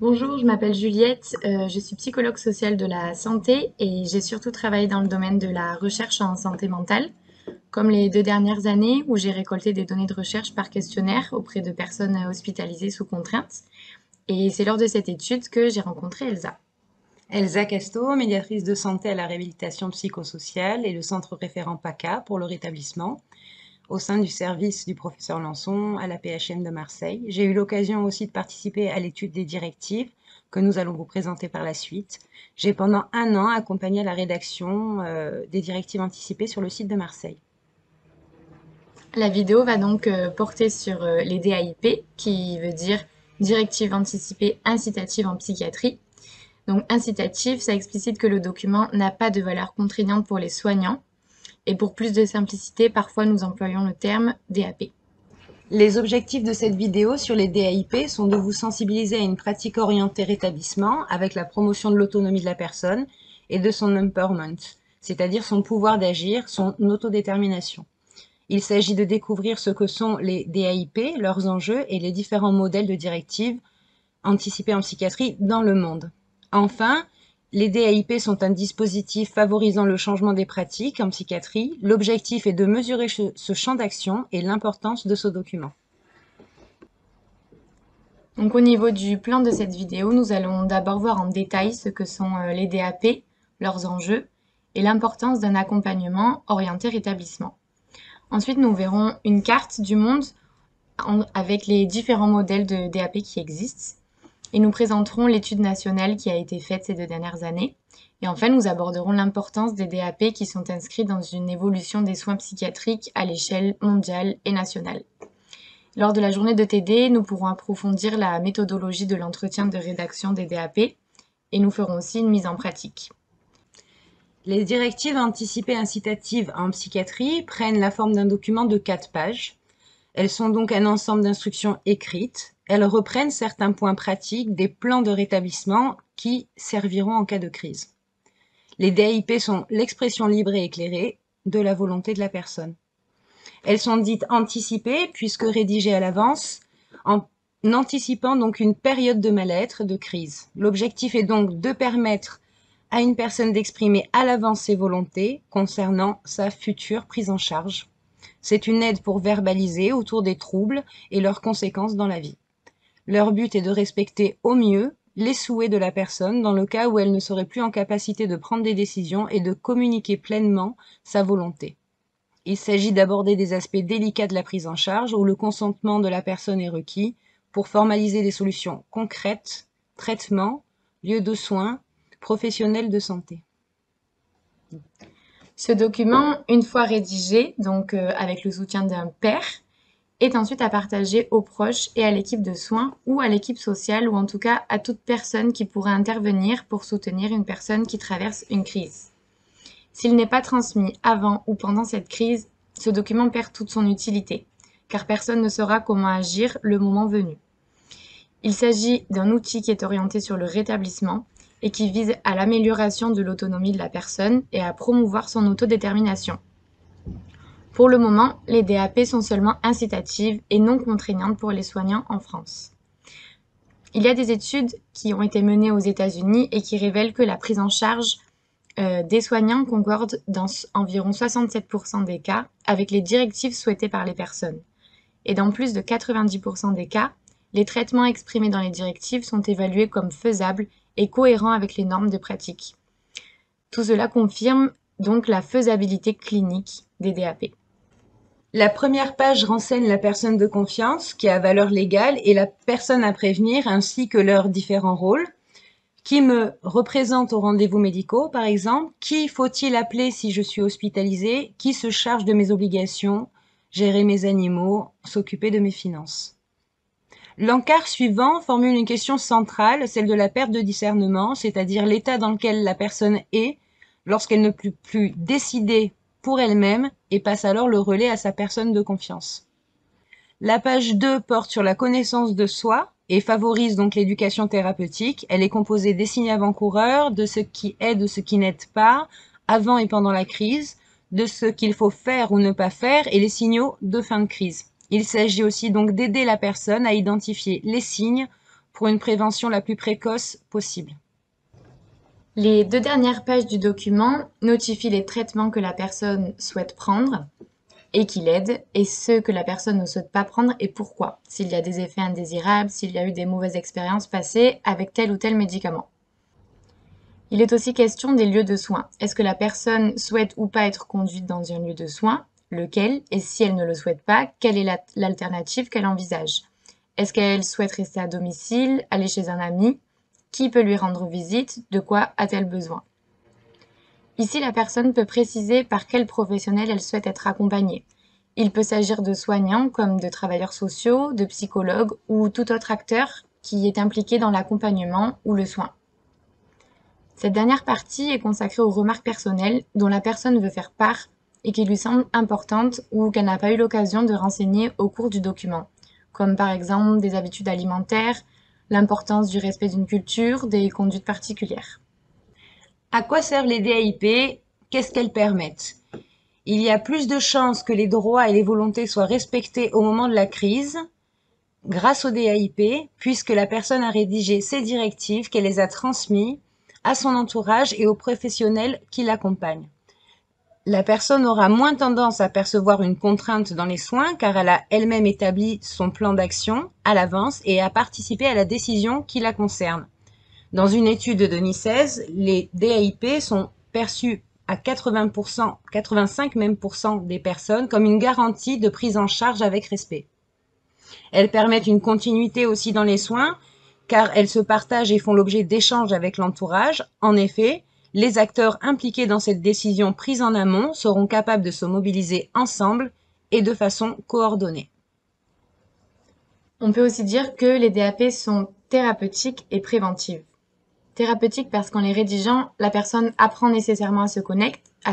Bonjour, je m'appelle Juliette, je suis psychologue sociale de la santé et j'ai surtout travaillé dans le domaine de la recherche en santé mentale, comme les 2 dernières années où j'ai récolté des données de recherche par questionnaire auprès de personnes hospitalisées sous contrainte. Et c'est lors de cette étude que j'ai rencontré Elsa. Elsa Casto, médiatrice de santé à la réhabilitation psychosociale et le centre référent PACA pour le rétablissement, au sein du service du professeur Lançon à la PHM de Marseille. J'ai eu l'occasion aussi de participer à l'étude des directives que nous allons vous présenter par la suite. J'ai pendant 1 an accompagné la rédaction des directives anticipées sur le site de Marseille. La vidéo va donc porter sur les DAIP, qui veut dire Directive anticipée incitative en psychiatrie. Donc incitative, ça explicite que le document n'a pas de valeur contraignante pour les soignants. Et pour plus de simplicité, parfois nous employons le terme DAP. Les objectifs de cette vidéo sur les DAIP sont de vous sensibiliser à une pratique orientée rétablissement avec la promotion de l'autonomie de la personne et de son empowerment, c'est-à-dire son pouvoir d'agir, son autodétermination. Il s'agit de découvrir ce que sont les DAIP, leurs enjeux et les différents modèles de directives anticipées en psychiatrie dans le monde. Enfin, les DAIP sont un dispositif favorisant le changement des pratiques en psychiatrie. L'objectif est de mesurer ce champ d'action et l'importance de ce document. Donc au niveau du plan de cette vidéo, nous allons d'abord voir en détail ce que sont les DAP, leurs enjeux et l'importance d'un accompagnement orienté rétablissement. Ensuite, nous verrons une carte du monde avec les différents modèles de DAP qui existent et nous présenterons l'étude nationale qui a été faite ces 2 dernières années. Et enfin, nous aborderons l'importance des DAP qui sont inscrits dans une évolution des soins psychiatriques à l'échelle mondiale et nationale. Lors de la journée de TD, nous pourrons approfondir la méthodologie de l'entretien de rédaction des DAP et nous ferons aussi une mise en pratique. Les directives anticipées incitatives en psychiatrie prennent la forme d'un document de 4 pages. Elles sont donc un ensemble d'instructions écrites. Elles reprennent certains points pratiques des plans de rétablissement qui serviront en cas de crise. Les DAIP sont l'expression libre et éclairée de la volonté de la personne. Elles sont dites anticipées puisque rédigées à l'avance, en anticipant donc une période de mal-être, de crise. L'objectif est donc de permettre à une personne d'exprimer à l'avance ses volontés concernant sa future prise en charge. C'est une aide pour verbaliser autour des troubles et leurs conséquences dans la vie. Leur but est de respecter au mieux les souhaits de la personne dans le cas où elle ne serait plus en capacité de prendre des décisions et de communiquer pleinement sa volonté. Il s'agit d'aborder des aspects délicats de la prise en charge où le consentement de la personne est requis pour formaliser des solutions concrètes, traitement, lieu de soins, professionnels de santé. Ce document, une fois rédigé, donc avec le soutien d'un pair, est ensuite à partager aux proches et à l'équipe de soins ou à l'équipe sociale ou en tout cas à toute personne qui pourrait intervenir pour soutenir une personne qui traverse une crise. S'il n'est pas transmis avant ou pendant cette crise, ce document perd toute son utilité, car personne ne saura comment agir le moment venu. Il s'agit d'un outil qui est orienté sur le rétablissement et qui vise à l'amélioration de l'autonomie de la personne et à promouvoir son autodétermination. Pour le moment, les DAP sont seulement incitatives et non contraignantes pour les soignants en France. Il y a des études qui ont été menées aux États-Unis et qui révèlent que la prise en charge des soignants concorde dans environ 67% des cas avec les directives souhaitées par les personnes. Et dans plus de 90% des cas, les traitements exprimés dans les directives sont évalués comme faisables et cohérents avec les normes de pratique. Tout cela confirme donc la faisabilité clinique des DAP. La première page renseigne la personne de confiance qui a valeur légale et la personne à prévenir ainsi que leurs différents rôles. Qui me représente aux rendez-vous médicaux, par exemple? Qui faut-il appeler si je suis hospitalisée? Qui se charge de mes obligations? Gérer mes animaux, s'occuper de mes finances. L'encart suivant formule une question centrale, celle de la perte de discernement, c'est-à-dire l'état dans lequel la personne est lorsqu'elle ne peut plus décider pour elle-même et passe alors le relais à sa personne de confiance. La page 2 porte sur la connaissance de soi et favorise donc l'éducation thérapeutique. Elle est composée des signes avant-coureurs, de ce qui est, de ce qui n'aide pas, avant et pendant la crise, de ce qu'il faut faire ou ne pas faire et les signaux de fin de crise. Il s'agit aussi donc d'aider la personne à identifier les signes pour une prévention la plus précoce possible. Les 2 dernières pages du document notifient les traitements que la personne souhaite prendre et qui l'aident, et ceux que la personne ne souhaite pas prendre et pourquoi, s'il y a des effets indésirables, s'il y a eu des mauvaises expériences passées avec tel ou tel médicament. Il est aussi question des lieux de soins. Est-ce que la personne souhaite ou pas être conduite dans un lieu de soins? Lequel? Et si elle ne le souhaite pas, quelle est l'alternative qu'elle envisage? Est-ce qu'elle souhaite rester à domicile, aller chez un ami? Qui peut lui rendre visite? De quoi a-t-elle besoin? Ici, la personne peut préciser par quel professionnel elle souhaite être accompagnée. Il peut s'agir de soignants comme de travailleurs sociaux, de psychologues ou tout autre acteur qui est impliqué dans l'accompagnement ou le soin. Cette dernière partie est consacrée aux remarques personnelles dont la personne veut faire part et qui lui semblent importantes ou qu'elle n'a pas eu l'occasion de renseigner au cours du document, comme par exemple des habitudes alimentaires, l'importance du respect d'une culture, des conduites particulières. À quoi servent les DAIP? Qu'est-ce qu'elles permettent? Il y a plus de chances que les droits et les volontés soient respectés au moment de la crise grâce aux DAIP, puisque la personne a rédigé ces directives, qu'elle les a transmises à son entourage et aux professionnels qui l'accompagnent. La personne aura moins tendance à percevoir une contrainte dans les soins car elle a elle-même établi son plan d'action à l'avance et a participé à la décision qui la concerne. Dans une étude de 2016, les DAIP sont perçus à 80%, 85 même des personnes comme une garantie de prise en charge avec respect. Elles permettent une continuité aussi dans les soins, car elles se partagent et font l'objet d'échanges avec l'entourage. En effet, les acteurs impliqués dans cette décision prise en amont seront capables de se mobiliser ensemble et de façon coordonnée. On peut aussi dire que les DAP sont thérapeutiques et préventives. Thérapeutiques parce qu'en les rédigeant, la personne apprend nécessairement à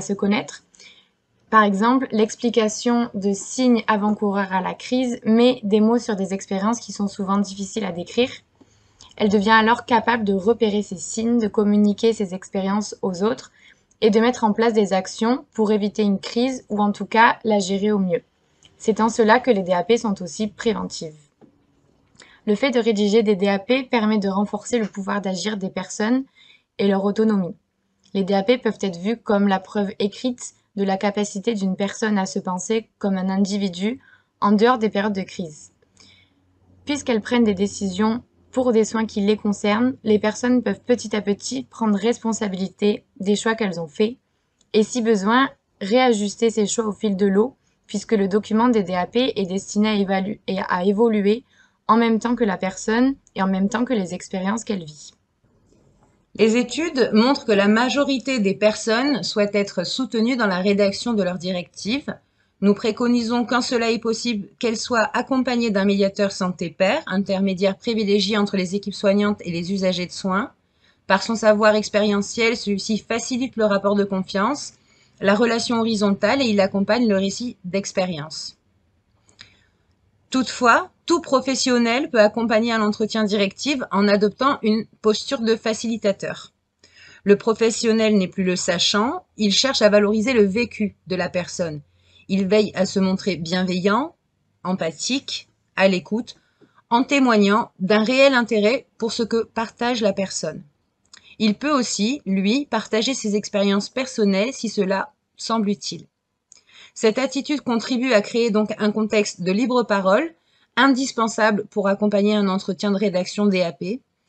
se connaître. Par exemple, l'explication de signes avant-coureurs à la crise met des mots sur des expériences qui sont souvent difficiles à décrire. Elle devient alors capable de repérer ces signes, de communiquer ses expériences aux autres et de mettre en place des actions pour éviter une crise ou en tout cas la gérer au mieux. C'est en cela que les DAP sont aussi préventives. Le fait de rédiger des DAP permet de renforcer le pouvoir d'agir des personnes et leur autonomie. Les DAP peuvent être vus comme la preuve écrite de la capacité d'une personne à se penser comme un individu en dehors des périodes de crise. Puisqu'elles prennent des décisions pour des soins qui les concernent, les personnes peuvent petit à petit prendre responsabilité des choix qu'elles ont faits et, si besoin, réajuster ces choix au fil de l'eau, puisque le document des DAP est destiné à évoluer en même temps que la personne et en même temps que les expériences qu'elle vit. Les études montrent que la majorité des personnes souhaitent être soutenues dans la rédaction de leurs directives. Nous préconisons, quand cela est possible, qu'elles soient accompagnées d'un médiateur santé-pair, intermédiaire privilégié entre les équipes soignantes et les usagers de soins. Par son savoir expérientiel, celui-ci facilite le rapport de confiance, la relation horizontale et il accompagne le récit d'expérience. Toutefois, tout professionnel peut accompagner un entretien directif en adoptant une posture de facilitateur. Le professionnel n'est plus le sachant, il cherche à valoriser le vécu de la personne. Il veille à se montrer bienveillant, empathique, à l'écoute, en témoignant d'un réel intérêt pour ce que partage la personne. Il peut aussi, lui, partager ses expériences personnelles si cela semble utile. Cette attitude contribue à créer donc un contexte de libre parole, indispensable pour accompagner un entretien de rédaction DAP.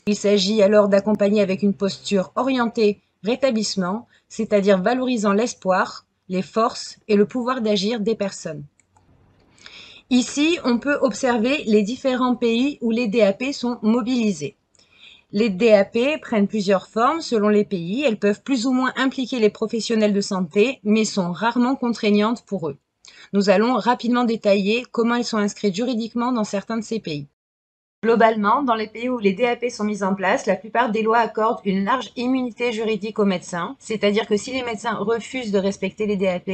Il s'agit alors d'accompagner avec une posture orientée rétablissement, c'est-à-dire valorisant l'espoir, les forces et le pouvoir d'agir des personnes. Ici, on peut observer les différents pays où les DAP sont mobilisés. Les DAP prennent plusieurs formes selon les pays. Elles peuvent plus ou moins impliquer les professionnels de santé, mais sont rarement contraignantes pour eux. Nous allons rapidement détailler comment elles sont inscrites juridiquement dans certains de ces pays. Globalement, dans les pays où les DAP sont mises en place, la plupart des lois accordent une large immunité juridique aux médecins, c'est-à-dire que si les médecins refusent de respecter les DAP,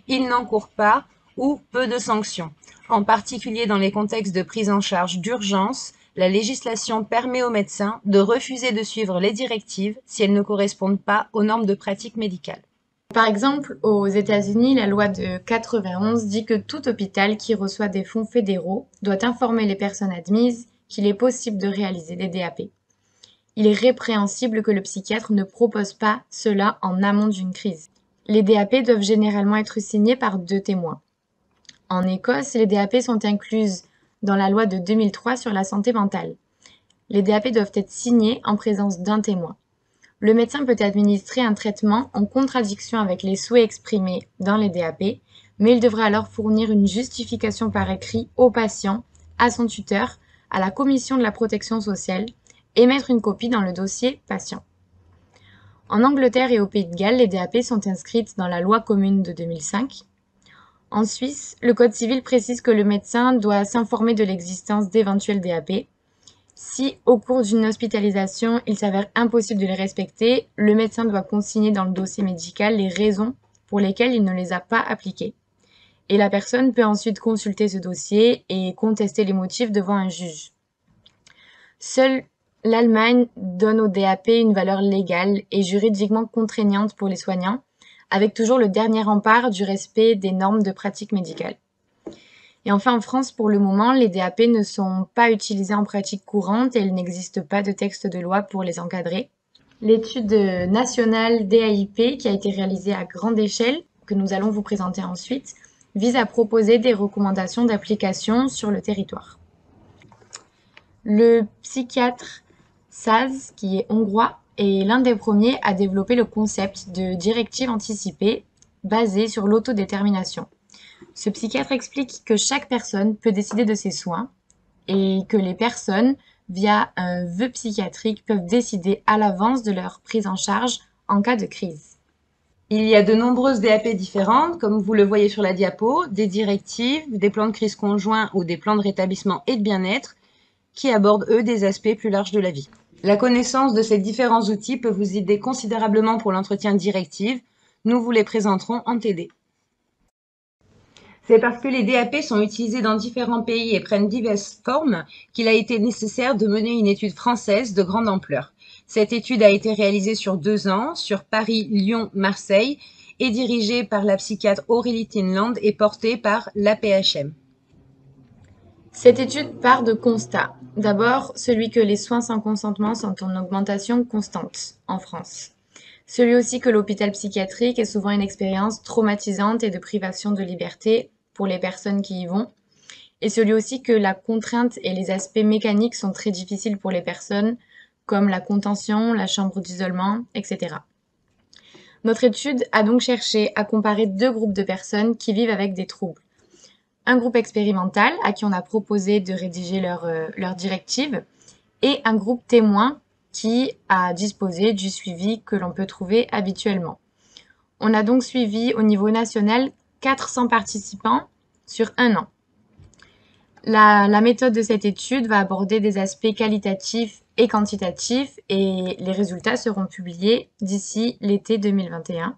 ils n'encourent pas ou peu de sanctions. En particulier dans les contextes de prise en charge d'urgence, la législation permet aux médecins de refuser de suivre les directives si elles ne correspondent pas aux normes de pratique médicale. Par exemple, aux États-Unis, la loi de 91 dit que tout hôpital qui reçoit des fonds fédéraux doit informer les personnes admises qu'il est possible de réaliser des DAP. Il est répréhensible que le psychiatre ne propose pas cela en amont d'une crise. Les DAP doivent généralement être signés par 2 témoins. En Écosse, les DAP sont incluses dans la loi de 2003 sur la santé mentale. Les DAP doivent être signés en présence d'un témoin. Le médecin peut administrer un traitement en contradiction avec les souhaits exprimés dans les DAP, mais il devra alors fournir une justification par écrit au patient, à son tuteur, à la commission de la protection sociale et mettre une copie dans le dossier patient. En Angleterre et au Pays de Galles, les DAP sont inscrites dans la loi commune de 2005. En Suisse, le Code civil précise que le médecin doit s'informer de l'existence d'éventuels DAP. Si, au cours d'une hospitalisation, il s'avère impossible de les respecter, le médecin doit consigner dans le dossier médical les raisons pour lesquelles il ne les a pas appliqués. Et la personne peut ensuite consulter ce dossier et contester les motifs devant un juge. Seule l'Allemagne donne au DAP une valeur légale et juridiquement contraignante pour les soignants, avec toujours le dernier rempart du respect des normes de pratique médicale. Et enfin, en France, pour le moment, les DAP ne sont pas utilisés en pratique courante et il n'existe pas de texte de loi pour les encadrer. L'étude nationale DAIP, qui a été réalisée à grande échelle, que nous allons vous présenter ensuite, vise à proposer des recommandations d'application sur le territoire. Le psychiatre Szász, qui est hongrois, est l'un des premiers à développer le concept de directive anticipée basée sur l'autodétermination. Ce psychiatre explique que chaque personne peut décider de ses soins et que les personnes, via un vœu psychiatrique, peuvent décider à l'avance de leur prise en charge en cas de crise. Il y a de nombreuses DAP différentes, comme vous le voyez sur la diapo, des directives, des plans de crise conjoints ou des plans de rétablissement et de bien-être, qui abordent, eux, des aspects plus larges de la vie. La connaissance de ces différents outils peut vous aider considérablement pour l'entretien de directive. Nous vous les présenterons en TD. C'est parce que les DAP sont utilisés dans différents pays et prennent diverses formes qu'il a été nécessaire de mener une étude française de grande ampleur. Cette étude a été réalisée sur 2 ans, sur Paris, Lyon, Marseille, et dirigée par la psychiatre Aurélie Tinland et portée par l'APHM. Cette étude part de constats. D'abord, celui que les soins sans consentement sont en augmentation constante en France. Celui aussi que l'hôpital psychiatrique est souvent une expérience traumatisante et de privation de liberté pour les personnes qui y vont. Et celui aussi que la contrainte et les aspects mécaniques sont très difficiles pour les personnes, comme la contention, la chambre d'isolement, etc. Notre étude a donc cherché à comparer 2 groupes de personnes qui vivent avec des troubles. Un groupe expérimental à qui on a proposé de rédiger leur directive et un groupe témoin qui a disposé du suivi que l'on peut trouver habituellement. On a donc suivi au niveau national 400 participants sur 1 an. La méthode de cette étude va aborder des aspects qualitatifs et quantitatifs et les résultats seront publiés d'ici l'été 2021.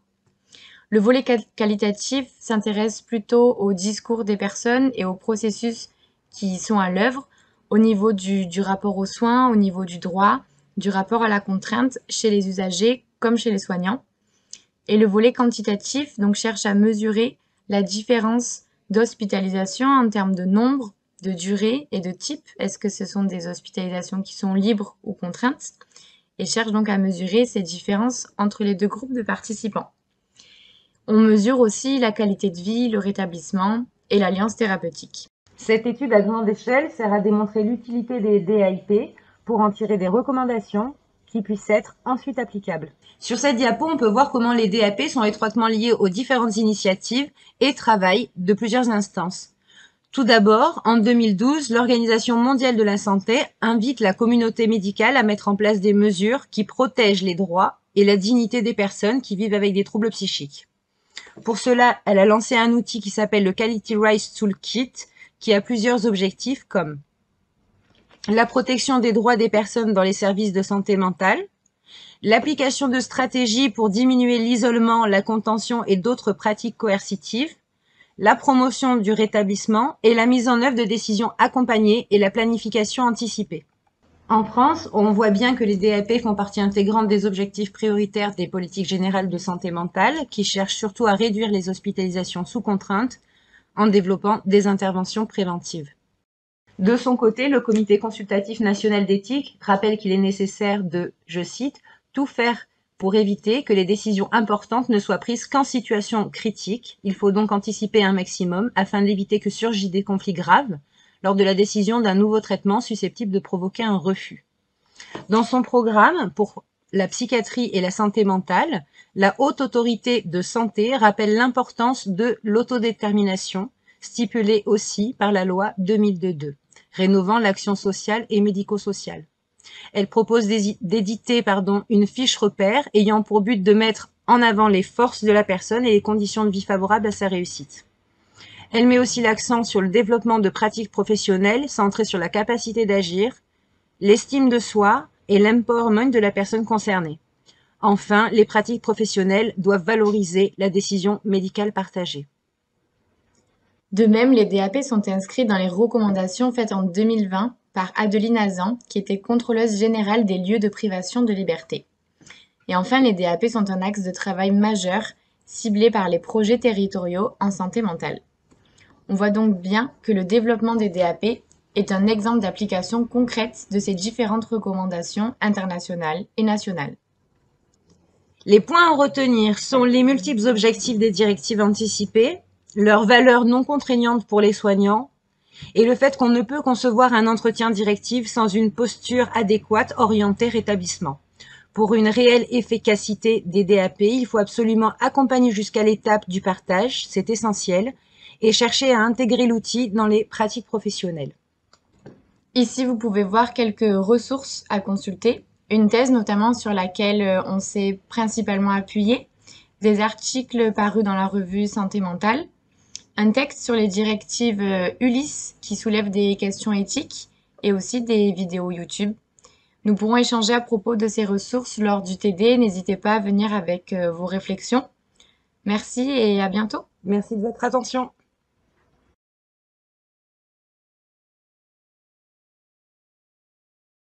Le volet qualitatif s'intéresse plutôt au discours des personnes et aux processus qui sont à l'œuvre au niveau du rapport aux soins, au niveau du droit, du rapport à la contrainte chez les usagers comme chez les soignants. Et le volet quantitatif donc cherche à mesurer la différence d'hospitalisation en termes de nombre, de durée et de type. Est-ce que ce sont des hospitalisations qui sont libres ou contraintes? Et cherche donc à mesurer ces différences entre les 2 groupes de participants. On mesure aussi la qualité de vie, le rétablissement et l'alliance thérapeutique. Cette étude à grande échelle sert à démontrer l'utilité des DAIP pour en tirer des recommandations qui puissent être ensuite applicables. Sur cette diapo, on peut voir comment les DAP sont étroitement liés aux différentes initiatives et travaillent de plusieurs instances. Tout d'abord, en 2012, l'Organisation mondiale de la santé invite la communauté médicale à mettre en place des mesures qui protègent les droits et la dignité des personnes qui vivent avec des troubles psychiques. Pour cela, elle a lancé un outil qui s'appelle le Quality Rights Toolkit, qui a plusieurs objectifs comme la protection des droits des personnes dans les services de santé mentale, l'application de stratégies pour diminuer l'isolement, la contention et d'autres pratiques coercitives, la promotion du rétablissement et la mise en œuvre de décisions accompagnées et la planification anticipée. En France, on voit bien que les DAP font partie intégrante des objectifs prioritaires des politiques générales de santé mentale, qui cherchent surtout à réduire les hospitalisations sous contrainte en développant des interventions préventives. De son côté, le Comité consultatif national d'éthique rappelle qu'il est nécessaire de, je cite, tout faire pour éviter que les décisions importantes ne soient prises qu'en situation critique. Il faut donc anticiper un maximum afin d'éviter que surgissent des conflits graves lors de la décision d'un nouveau traitement susceptible de provoquer un refus. Dans son programme pour la psychiatrie et la santé mentale, la Haute Autorité de Santé rappelle l'importance de l'autodétermination, stipulée aussi par la loi 2002, rénovant l'action sociale et médico-sociale. Elle propose d'éditer une fiche repère ayant pour but de mettre en avant les forces de la personne et les conditions de vie favorables à sa réussite. Elle met aussi l'accent sur le développement de pratiques professionnelles centrées sur la capacité d'agir, l'estime de soi et l'empowerment de la personne concernée. Enfin, les pratiques professionnelles doivent valoriser la décision médicale partagée. De même, les DAP sont inscrits dans les recommandations faites en 2020 par Adeline Hazan, qui était contrôleuse générale des lieux de privation de liberté. Et enfin, les DAP sont un axe de travail majeur ciblé par les projets territoriaux en santé mentale. On voit donc bien que le développement des DAP est un exemple d'application concrète de ces différentes recommandations internationales et nationales. Les points à retenir sont les multiples objectifs des directives anticipées, leur valeur non contraignante pour les soignants, et le fait qu'on ne peut concevoir un entretien directif sans une posture adéquate orientée rétablissement. Pour une réelle efficacité des DAP, il faut absolument accompagner jusqu'à l'étape du partage, c'est essentiel, et chercher à intégrer l'outil dans les pratiques professionnelles. Ici, vous pouvez voir quelques ressources à consulter, une thèse notamment sur laquelle on s'est principalement appuyé, des articles parus dans la revue Santé mentale, un texte sur les directives Ulysse qui soulève des questions éthiques et aussi des vidéos YouTube. Nous pourrons échanger à propos de ces ressources lors du TD. N'hésitez pas à venir avec vos réflexions. Merci et à bientôt. Merci de votre attention.